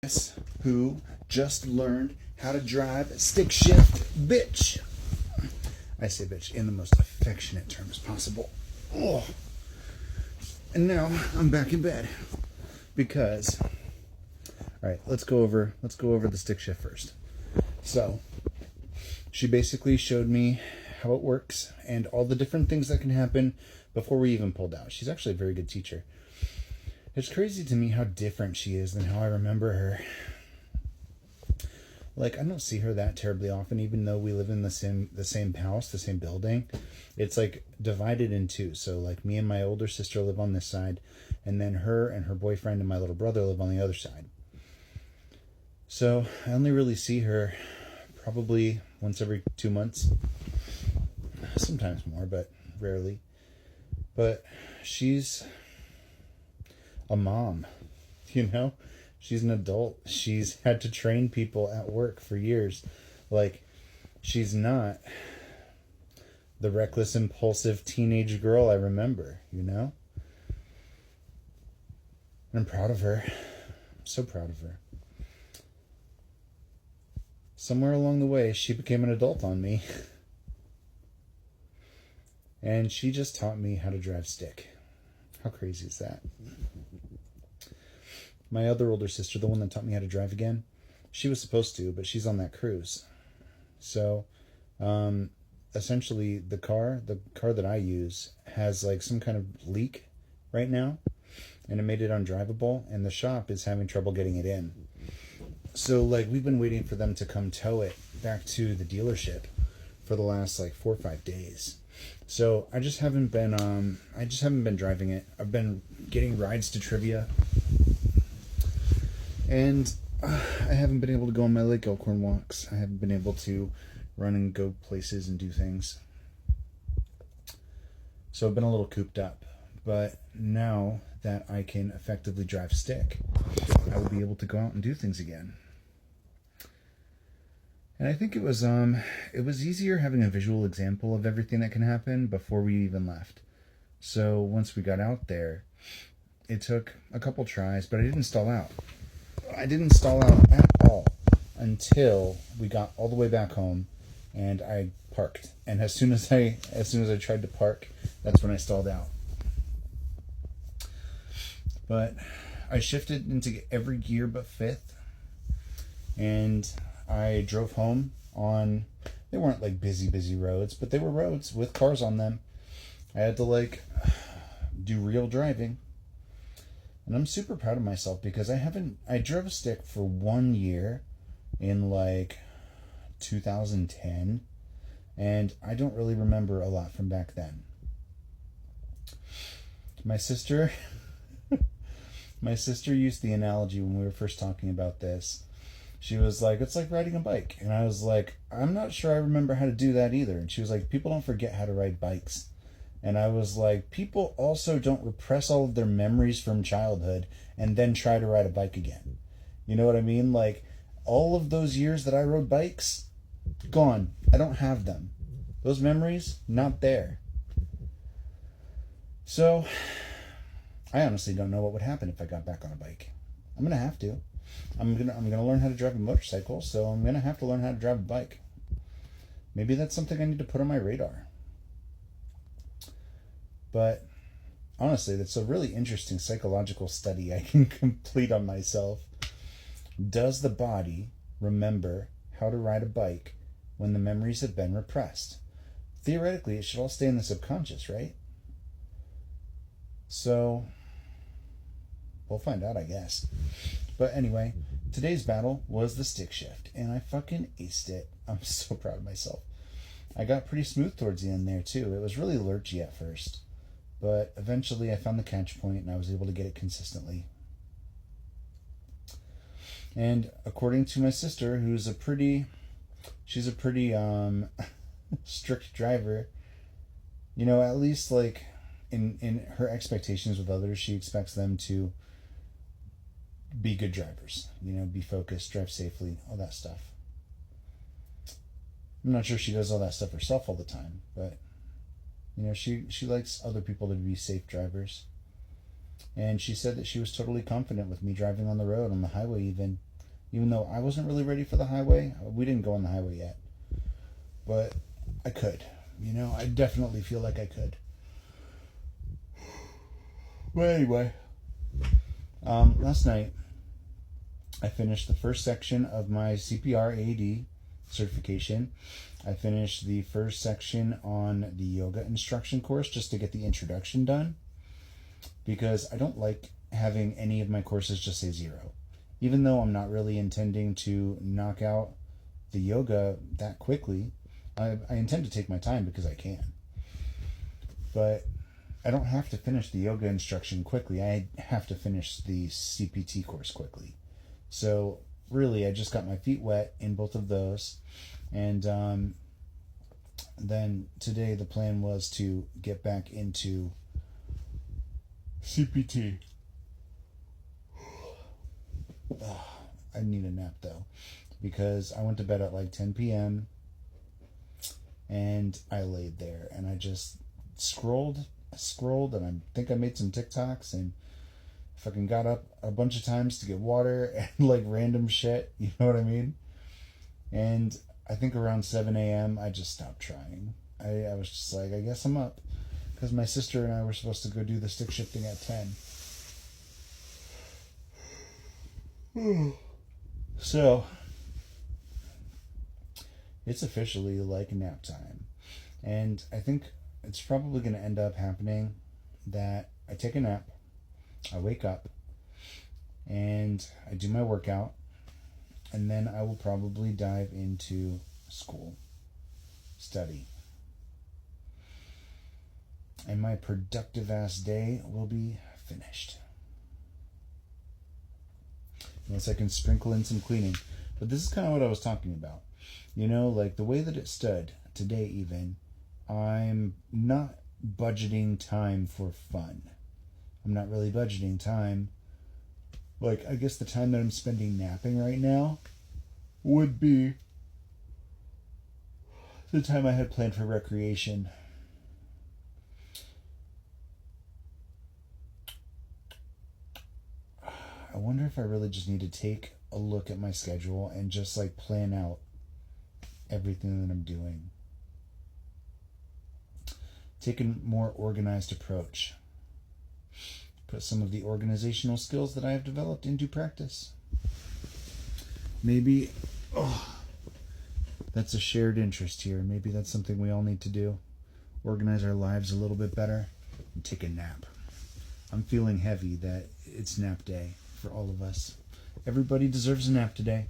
Guess who just learned how to drive a stick shift, bitch? I say bitch in the most affectionate terms possible. Oh. And now I'm back in bed because, all right, let's go over the stick shift first. So she basically showed me how it works and all the different things that can happen before we even pulled out. She's actually a very good teacher. It's crazy to me how different she is than how I remember her. Like, I don't see her that terribly often, even though we live in the same house, the same building. It's like divided in two. So like me and my older sister live on this side, and then her and her boyfriend and my little brother live on the other side. So I only really see her probably once every 2 months. Sometimes more, but rarely. But she's a mom, you know? She's an adult. She's had to train people at work for years. Like, she's not the reckless, impulsive teenage girl I remember, you know? I'm proud of her. I'm so proud of her. Somewhere along the way, she became an adult on me. And she just taught me how to drive stick. How crazy is that? My other older sister, the one that taught me how to drive again, she was supposed to, but she's on that cruise. So, essentially, the car that I use has like some kind of leak right now, and it made it undrivable, and the shop is having trouble getting it in. So, like, we've been waiting for them to come tow it back to the dealership for the last like 4 or 5 days. So I just haven't been driving it. I've been getting rides to trivia. And I haven't been able to go on my Lake Elkhorn walks. I haven't been able to run and go places and do things. So I've been a little cooped up. But now that I can effectively drive stick, I will be able to go out and do things again. And I think it was easier having a visual example of everything that can happen before we even left. So once we got out there, it took a couple tries, but I didn't stall out. I didn't stall out at all until we got all the way back home and I parked. And as soon as I tried to park, that's when I stalled out. But I shifted into every gear but fifth, and I drove home on, they weren't like busy roads, but they were roads with cars on them. I had to like do real driving. And I'm super proud of myself because I drove a stick for 1 year in like 2010, and I don't really remember a lot from back then. My sister used the analogy when we were first talking about this. She was like, it's like riding a bike. And I was like, I'm not sure I remember how to do that either. And she was like, people don't forget how to ride bikes. And I was like, people also don't repress all of their memories from childhood and then try to ride a bike again. You know what I mean? Like, all of those years that I rode bikes, gone. I don't have them. Those memories, not there. So, I honestly don't know what would happen if I got back on a bike. I'm gonna have to. I'm gonna learn how to drive a motorcycle, so I'm gonna have to learn how to drive a bike. Maybe that's something I need to put on my radar. But honestly, that's a really interesting psychological study I can complete on myself. Does the body remember how to ride a bike when the memories have been repressed? Theoretically, it should all stay in the subconscious, right? So, we'll find out, I guess. But anyway, today's battle was the stick shift, and I fucking aced it. I'm so proud of myself. I got pretty smooth towards the end there, too. It was really lurchy at first. But eventually I found the catch point and I was able to get it consistently. And according to my sister, who's she's a pretty strict driver, you know, at least like in her expectations with others, she expects them to be good drivers, you know, be focused, drive safely, all that stuff. I'm not sure she does all that stuff herself all the time, but you know, she likes other people to be safe drivers. And she said that she was totally confident with me driving on the road, on the highway even though I wasn't really ready for the highway. We didn't go on the highway yet. But I could. I definitely feel like I could. But anyway, last night I finished the first section of my CPR AED certification. I finished the first section on the yoga instruction course just to get the introduction done, because I don't like having any of my courses just say 0. Even though I'm not really intending to knock out the yoga that quickly, I intend to take my time because I can. But I don't have to finish the yoga instruction quickly. I have to finish the CPT course quickly. So really, I just got my feet wet in both of those. And then today the plan was to get back into CPT. I need a nap though, because I went to bed at like 10 p.m. and I laid there and I just scrolled and I think I made some TikToks and fucking got up a bunch of times to get water and like random shit, you know what I mean? And I think around 7 a.m. I just stopped trying. I was just like, I guess I'm up, because my sister and I were supposed to go do the stick shifting at 10. So it's officially like nap time. And I think it's probably going to end up happening that I take a nap, I wake up, and I do my workout, and then I will probably dive into school, study. And my productive ass day will be finished. Unless I can sprinkle in some cleaning. But this is kind of what I was talking about. Like the way that it stood today even, I'm not budgeting time for fun. I'm not really budgeting time. Like, I guess the time that I'm spending napping right now would be the time I had planned for recreation. I wonder if I really just need to take a look at my schedule and just like plan out everything that I'm doing. Take a more organized approach. Put some of the organizational skills that I have developed into practice. Maybe, that's a shared interest here. Maybe that's something we all need to do. Organize our lives a little bit better and take a nap. I'm feeling heavy that it's nap day for all of us. Everybody deserves a nap today.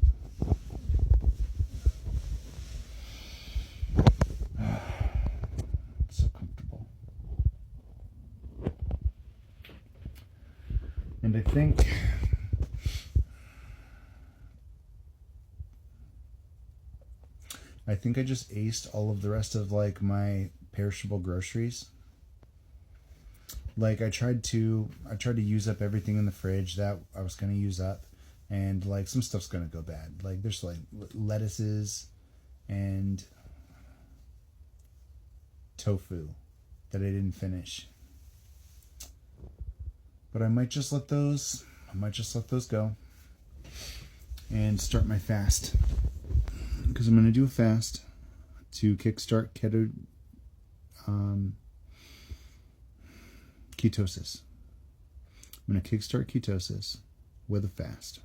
So comfortable. And I think I just aced all of the rest of like my perishable groceries. Like I tried to use up everything in the fridge that I was going to use up, and like some stuff's going to go bad. Like there's like lettuces and tofu that I didn't finish. But I might just let those go and start my fast. Because I'm going to do a fast to kickstart ketosis. I'm going to kickstart ketosis with a fast.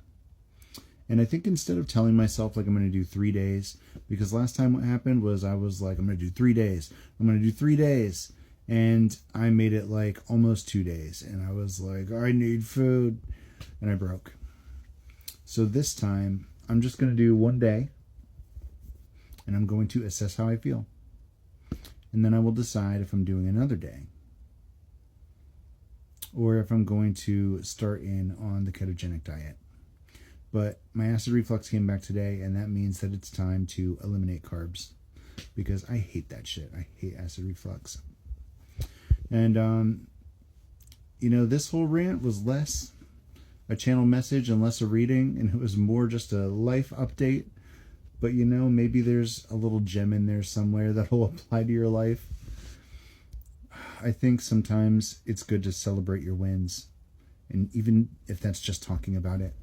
And I think instead of telling myself like I'm going to do 3 days, because last time what happened was I was like, I'm going to do 3 days. I'm going to do 3 days. And I made it like almost 2 days. And I was like, I need food. And I broke. So this time I'm just going to do 1 day. And I'm going to assess how I feel. And then I will decide if I'm doing another day, or if I'm going to start in on the ketogenic diet. But my acid reflux came back today, and that means that it's time to eliminate carbs, because I hate that shit. I hate acid reflux. And, this whole rant was less a channel message and less a reading, and it was more just a life update. But, maybe there's a little gem in there somewhere that will apply to your life. I think sometimes it's good to celebrate your wins. And even if that's just talking about it,